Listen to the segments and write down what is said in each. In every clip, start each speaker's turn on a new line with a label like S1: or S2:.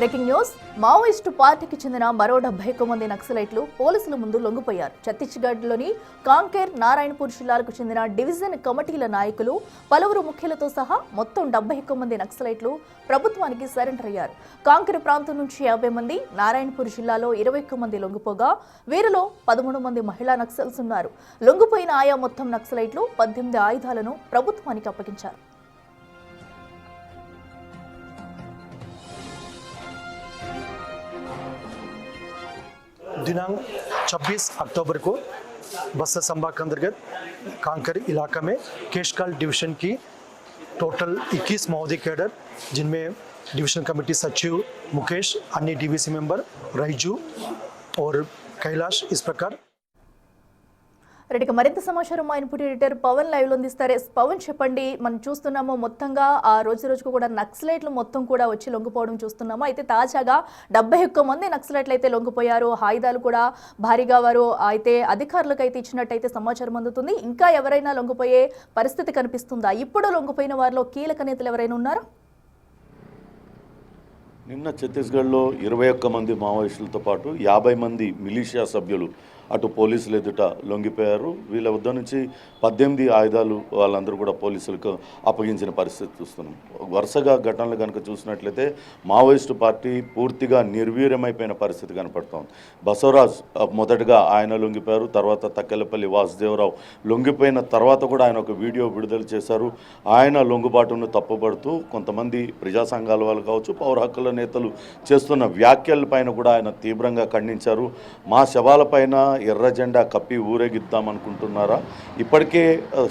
S1: Breaking news. Maoist పార్టీకి చెందిన మరో 71 మంది నక్సలైట్లు పోలీసుల ముందు లొంగిపోయారు. ఛత్తీస్గఢ్లోని కాంకేర్, నారాయణపూర్ జిల్లాలకు చెందిన డివిజన్ కమిటీల నాయకులు, పలువురు ముఖ్యులతో సహా మొత్తం 71 మంది నక్సలైట్లు ప్రభుత్వానికి సరెండర్ అయ్యారు. కాంకేర్ ప్రాంతం నుంచి 50 మంది, నారాయణపూర్ జిల్లాలో 21 మంది లొంగిపోగా వీరిలో 13 మంది మహిళా నక్సల్స్ ఉన్నారు. లొంగిపోయిన ఆయా మొత్తం నక్సలైట్లు 18 ఆయుధాలను ప్రభుత్వానికి అప్పగించారు.
S2: दिनांक 26 अक्टूबर को बस्तर संभाग के अंतर्गत कांकर इलाका में केशकाल डिवीजन की टोटल 21 महोदय कैडर, जिनमें डिवीजन कमेटी सचिव मुकेश, अन्य डीवीसी मेंबर रईजू और कैलाश, इस प्रकार
S1: రెడ్డికి మరింత సమాచారం మా ఇన్పుట్ ఎడిటర్ పవన్ లైవ్ లో అందిస్తారు. పవన్, చెప్పండి. మనం చూస్తున్నాము మొత్తంగా ఆ రోజుకు కూడా నక్సలైట్లు మొత్తం కూడా వచ్చి లొంగిపోవడం చూస్తున్నాము. అయితే తాజాగా 71 మంది నక్సలైట్లు అయితే లొంగిపోయారు. ఆయుధాలు కూడా భారీగా వారు అయితే అధికారులకు అయితే ఇచ్చినట్టయితే సమాచారం అందుతుంది. ఇంకా ఎవరైనా లొంగిపోయే పరిస్థితి కనిపిస్తుందా? ఇప్పుడు లొంగిపోయిన వారిలో కీలక నేతలు ఎవరైనా ఉన్నారా?
S3: నిన్న ఛత్తీస్గఢ్లో 21 మంది మావోయిస్టులతో పాటు 50 మంది మిలీషియా సభ్యులు అటు పోలీసులు ఎదుట లొంగిపోయారు. వీళ్ళ వద్ద నుంచి 18 ఆయుధాలు వాళ్ళందరూ కూడా పోలీసులకు అప్పగించిన పరిస్థితి చూస్తున్నాం. వరుసగా ఘటనలు కనుక చూసినట్లయితే మావోయిస్టు పార్టీ పూర్తిగా నిర్వీర్యమైపోయిన పరిస్థితి కనపడుతోంది. బసవరాజ్ మొదటగా ఆయన లొంగిపోయారు. తర్వాత తక్కెలపల్లి వాసుదేవరావు లొంగిపోయిన తర్వాత కూడా ఆయన ఒక వీడియో విడుదల చేశారు. ఆయన లొంగుబాటును తప్పుపడుతూ కొంతమంది ప్రజా సంఘాల వాళ్ళు కావచ్చు, పౌర హక్కుల నేతలు చేస్తున్న వ్యాఖ్యలపైన కూడా ఆయన తీవ్రంగా ఖండించారు. మా శవాలపైన ఎర్ర జెండా కప్పి ఊరేగిద్దామనుకుంటున్నారా? ఇప్పటికే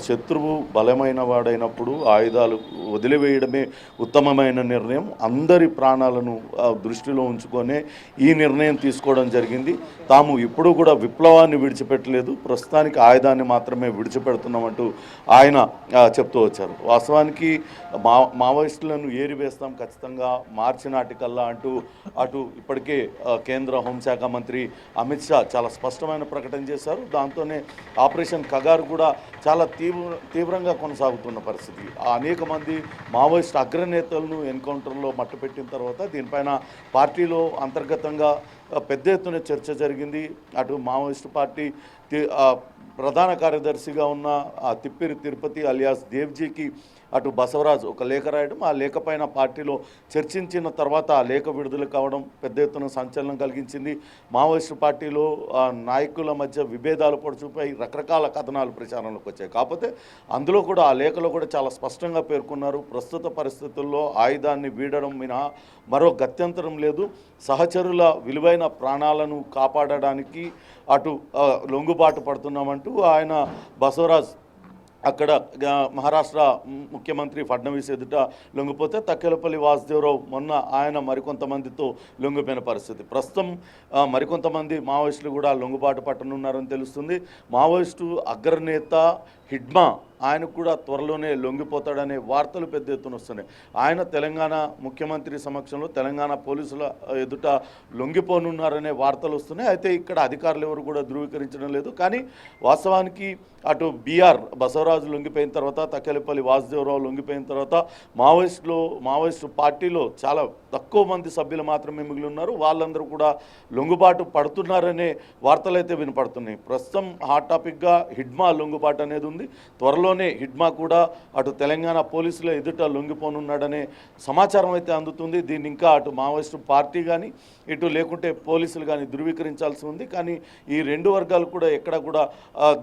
S3: శత్రువు బలమైన వాడైనప్పుడు ఆయుధాలు వదిలివేయడమే ఉత్తమమైన నిర్ణయం. అందరి ప్రాణాలను దృష్టిలో ఉంచుకొనే ఈ నిర్ణయం తీసుకోవడం జరిగింది. తాము ఇప్పుడు కూడా విప్లవాన్ని విడిచిపెట్టలేదు, ప్రస్తుతానికి ఆయుధాన్ని మాత్రమే విడిచిపెడుతున్నామంటూ ఆయన చెప్తూ వచ్చారు. వాస్తవానికి మావోయిస్టులను ఏరివేస్తాం ఖచ్చితంగా మార్చి నాటికల్లా అంటూ అటు ఇప్పటికే కేంద్ర హోంశాఖ మంత్రి అమిత్ షా చాలా స్పష్టమైన ప్రకటన చేశారు. దాంతోనే ఆపరేషన్ కగార్ కూడా చాలా తీవ్రంగా కొనసాగుతున్న పరిస్థితి. అనేక మంది మావోయిస్ట్ అగ్రనేతలను ఎన్కౌంటర్లో మట్టుపెట్టిన తర్వాత దీనిపైన పార్టీలో అంతర్గతంగా పెద్ద ఎత్తున చర్చ జరిగింది. అటు మావోయిస్టు పార్టీ ప్రధాన కార్యదర్శిగా ఉన్న తిప్పిరి తిరుపతి అలియాస్ దేవ్జీకి అటు బసవరాజ్ ఒక లేఖ రాయడం, ఆ లేఖ పైన పార్టీలో చర్చించిన తర్వాత ఆ లేఖ విడుదల కావడం పెద్ద ఎత్తున సంచలనం కలిగించింది. మావోయిస్టు పార్టీలో నాయకుల మధ్య విభేదాలు పొడిచిపై రకరకాల కథనాలు ప్రచారంలోకి వచ్చాయి. కాకపోతే అందులో కూడా ఆ లేఖలో కూడా చాలా స్పష్టంగా పేర్కొన్నారు, ప్రస్తుత పరిస్థితుల్లో ఆయుధాన్ని వీడడం మినహా మరో గత్యంతరం లేదు. సహచరుల విలువైన ప్రాణాలను కాపాడడానికి అటు లొంగుబాటు పడుతున్నామంటూ ఆయన బసవరాజ్ అక్కడ మహారాష్ట్ర ముఖ్యమంత్రి ఫడ్నవీస్ ఎదుట లొంగిపోతే తక్కెలపల్లి వాసుదేవరావు మొన్న ఆయన మరికొంతమందితో లొంగిపోయిన పరిస్థితి. ప్రస్తుతం మరికొంతమంది మావోయిస్టులు కూడా లొంగుబాటు పట్టనున్నారని తెలుస్తుంది. మావోయిస్టు అగ్రనేత హిడ్మా ఆయన కూడా త్వరలోనే లొంగిపోతాడనే వార్తలు పెద్ద ఎత్తున వస్తున్నాయి. ఆయన తెలంగాణ ముఖ్యమంత్రి సమక్షంలో తెలంగాణ పోలీసుల ఎదుట లొంగిపోనున్నారనే వార్తలు వస్తున్నాయి. అయితే ఇక్కడ అధికారులు ఎవరు కూడా ధృవీకరించడం లేదు. కానీ వాస్తవానికి అటు బీఆర్ బసవరాజు లొంగిపోయిన తర్వాత, తక్కెలపల్లి వాసుదేవరావు లొంగిపోయిన తర్వాత మావోయిస్టు పార్టీలో చాలా తక్కువ మంది సభ్యులు మాత్రమే మిగిలి ఉన్నారు. వాళ్ళందరూ కూడా లొంగుబాటు పడుతున్నారనే వార్తలు అయితే వినపడుతున్నాయి. ప్రస్తుతం హాట్ టాపిక్గా హిడ్మా లొంగుబాటు అనేది ఉంది. త్వరలోనే హిడ్మా కూడా అటు తెలంగాణ పోలీసుల ఎదుట లొంగిపోనున్నాడనే సమాచారం అయితే అందుతుంది. దీన్ని ఇంకా అటు మావోయిస్టు పార్టీ కానీ ఇటు లేకుంటే పోలీసులు కానీ ధృవీకరించాల్సి ఉంది. కానీ ఈ రెండు వర్గాలు కూడా ఎక్కడ కూడా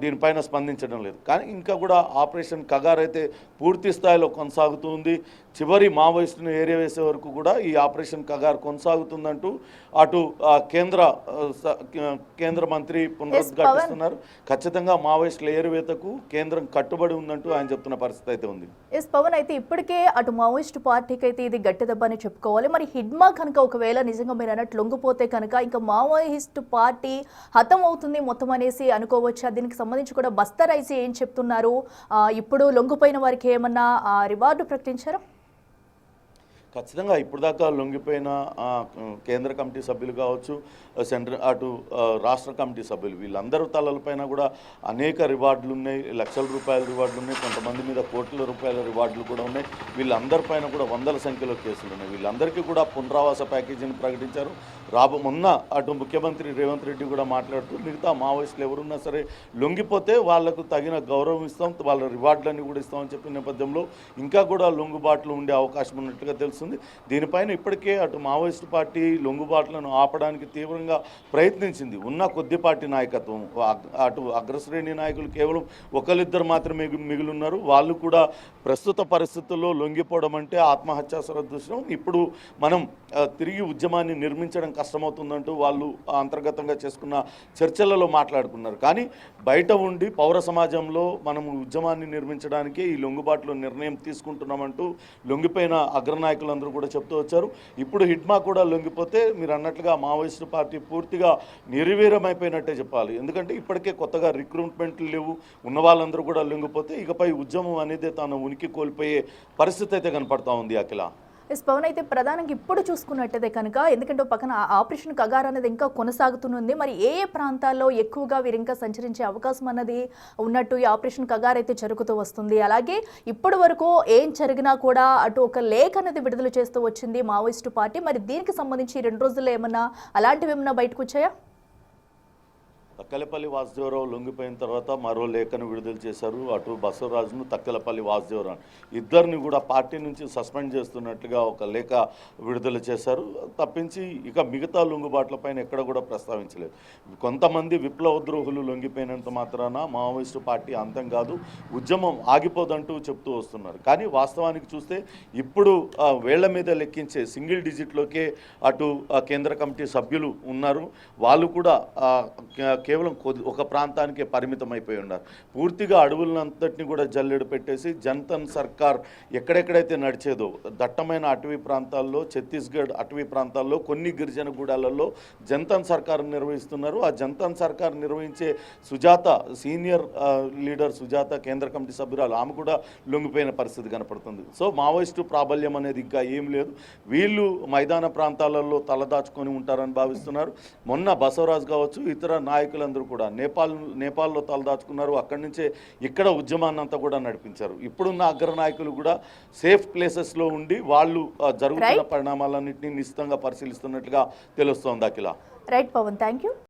S3: దీనిపైన స్పందించడం లేదు. కానీ ఇంకా కూడా ఆపరేషన్ కగార్ అయితే పూర్తి స్థాయిలో కొనసాగుతుంది. చివరి మావోయిస్టును ఏరియా వేసే వరకు కూడా ఈ ఆపరేషన్ కగార్ కొనసాగుతుందంటూ అటు కేంద్ర మంత్రి పునరుద్ఘాటిస్తున్నారు. ఖచ్చితంగా మావోయిస్టుల ఏరువేతకు కేంద్రం కట్టుబడి ఉందంటూ ఆయన చెప్తున్న పరిస్థితి అయితే ఉంది.
S1: పవన్, అయితే ఇప్పటికే అటు మావోయిస్టు పార్టీకి అయితే ఇది గట్టి దెబ్బ అని చెప్పుకోవాలి. మరి హిడ్మా కనుక ఒకవేళ నిజంగా మీరు అన్నట్టు లొంగిపోతే కనుక ఇంకా మావోయిస్టు పార్టీ హతం అవుతుంది మొత్తం అనేసి అనుకోవచ్చా? దీనికి సంబంధించి కూడా బస్తర్ ఐసీ ఏం చెప్తున్నారు? ఇప్పుడు లొంగిపోయిన వారికి ఏమన్నా రివార్డు ప్రకటించారా?
S3: ఖచ్చితంగా ఇప్పుడు దాకా లొంగిపోయిన కేంద్ర కమిటీ సభ్యులు కావచ్చు, రాష్ట్ర కమిటీ సభ్యులు వీళ్ళందరూ తలలపైన కూడా అనేక రివార్డులు ఉన్నాయి, లక్షల రూపాయల రివార్డులు ఉన్నాయి, కొంతమంది మీద కోట్ల రూపాయల రివార్డులు కూడా ఉన్నాయి. వీళ్ళందరిపైన కూడా వందల సంఖ్యలో కేసులు ఉన్నాయి. వీళ్ళందరికీ కూడా పునరావాస ప్యాకేజీని ప్రకటించారు. మొన్న అటు ముఖ్యమంత్రి రేవంత్ రెడ్డి కూడా మాట్లాడుతూ మిగతా మావోయిస్టులు ఎవరున్నా సరే లొంగిపోతే వాళ్లకు తగిన గౌరవం ఇస్తాం, వాళ్ళ రివార్డులన్నీ కూడా ఇస్తామని చెప్పిన నేపథ్యంలో ఇంకా కూడా లొంగుబాట్లు ఉండే అవకాశం ఉన్నట్లుగా తెలుస్తుంది. దీనిపైన ఇప్పటికే అటు మావోయిస్టు పార్టీ లొంగుబాట్లను ఆపడానికి తీవ్రంగా ప్రయత్నించింది. ఉన్న కొద్దిపాటి నాయకత్వం, అటు అగ్రశ్రేణి నాయకులు కేవలం ఒకరిద్దరు మాత్రమే మిగిలిన్నారు. వాళ్ళు కూడా ప్రస్తుత పరిస్థితుల్లో లొంగిపోవడం అంటే ఆత్మహత్యా సదృశ్యం. ఇప్పుడు మనం తిరిగి ఉద్యమాన్ని నిర్మించడం కష్టమవుతుందంటూ వాళ్ళు అంతర్గతంగా చేసుకున్న చర్చలలో మాట్లాడుకున్నారు. కానీ బయట ఉండి పౌర సమాజంలో మనము ఉద్యమాన్ని నిర్మించడానికి ఈ లొంగుబాటులో నిర్ణయం తీసుకుంటున్నామంటూ లొంగిపోయిన అగ్రనాయకులందరూ కూడా చెప్తూ వచ్చారు. ఇప్పుడు హిడ్మా కూడా లొంగిపోతే మీరు అన్నట్లుగా మావోయిస్టు పార్టీ పూర్తిగా నిర్వీర్యమైపోయినట్టే చెప్పాలి. ఎందుకంటే ఇప్పటికే కొత్తగా రిక్రూట్మెంట్లు లేవు. ఉన్న వాళ్ళందరూ కూడా లొంగిపోతే ఇకపై ఉద్యమం అనేది తన ఉనికి కోల్పోయే పరిస్థితి అయితే కనపడతా ఉంది. అఖిల,
S1: ఎస్ పవన్, అయితే ప్రధానంగా ఇప్పుడు చూసుకున్నట్టయితే కనుక, ఎందుకంటే పక్కన ఆపరేషన్ కగార్ అనేది ఇంకా కొనసాగుతుంది. మరి ఏ ఏ ప్రాంతాల్లో ఎక్కువగా వీరు ఇంకా సంచరించే అవకాశం అన్నది ఉన్నట్టు ఈ ఆపరేషన్ కగార్ అయితే జరుగుతూ వస్తుంది. అలాగే ఇప్పటి వరకు ఏం జరిగినా కూడా అటు ఒక లేఖ అనేది విడుదల చేస్తూ వచ్చింది మావోయిస్టు పార్టీ. మరి దీనికి సంబంధించి 2 రోజుల్లో ఏమన్నా అలాంటివి ఏమన్నా బయటకు వచ్చాయా?
S3: తక్కలపల్లి వాసుదేవరావు లొంగిపోయిన తర్వాత మరో లేఖను విడుదల చేశారు. అటు బసవరాజును, తక్కలపల్లి వాసుదేవరావు ఇద్దరిని కూడా పార్టీ నుంచి సస్పెండ్ చేస్తున్నట్లుగా ఒక లేఖ విడుదల చేశారు. తప్పించి ఇక మిగతా లొంగుబాట్లపైన ఎక్కడ కూడా ప్రస్తావించలేదు. కొంతమంది విప్లవ ద్రోహులు లొంగిపోయినంత మాత్రాన మావోయిస్టు పార్టీ అంతం కాదు, ఉద్యమం ఆగిపోదంటూ చెప్తూ వస్తున్నారు. కానీ వాస్తవానికి చూస్తే ఇప్పుడు వేళ్ల మీద లెక్కించే సింగిల్ డిజిట్లోకే అటు కేంద్ర కమిటీ సభ్యులు ఉన్నారు. వాళ్ళు కూడా కేవలం ఒక ప్రాంతానికే పరిమితం అయిపోయి ఉన్నారు. పూర్తిగా అడవులంతటిని కూడా జల్లెడు పెట్టేసి జనతన్ సర్కార్ ఎక్కడెక్కడైతే నడిచేదో దట్టమైన అటవీ ప్రాంతాల్లో, ఛత్తీస్గఢ్ అటవీ ప్రాంతాల్లో, కొన్ని గిరిజన గూడాలలో జనతన్ సర్కార్ నిర్వహిస్తున్నారు. ఆ జనతన్ సర్కార్ నిర్వహించే సుజాత, సీనియర్ లీడర్ సుజాత, కేంద్ర కమిటీ సభ్యురాలు, ఆమె కూడా లొంగిపోయిన పరిస్థితి కనపడుతుంది. సో మావోయిస్టు ప్రాబల్యం అనేది ఇంకా ఏం లేదు. వీళ్ళు మైదాన ప్రాంతాలలో తలదాచుకొని ఉంటారని భావిస్తున్నారు. మొన్న బసవరాజు కావచ్చు, ఇతర నాయకులందరూ కూడా నేపాల్లో తలదాచుకున్నారు. అక్కడి నుంచే ఇక్కడ ఉద్యమాన్ని అంతా కూడా నడిపించారు. ఇప్పుడున్న అగ్రనాయకులు కూడా సేఫ్ ప్లేసెస్లో ఉండి వాళ్ళు జరుగుతున్న పరిణామాలన్నింటినీ నిశ్చితంగా పరిశీలిస్తున్నట్లుగా తెలుస్తోంది. అఖిల,
S1: రైట్ పవన్, థ్యాంక్ యూ.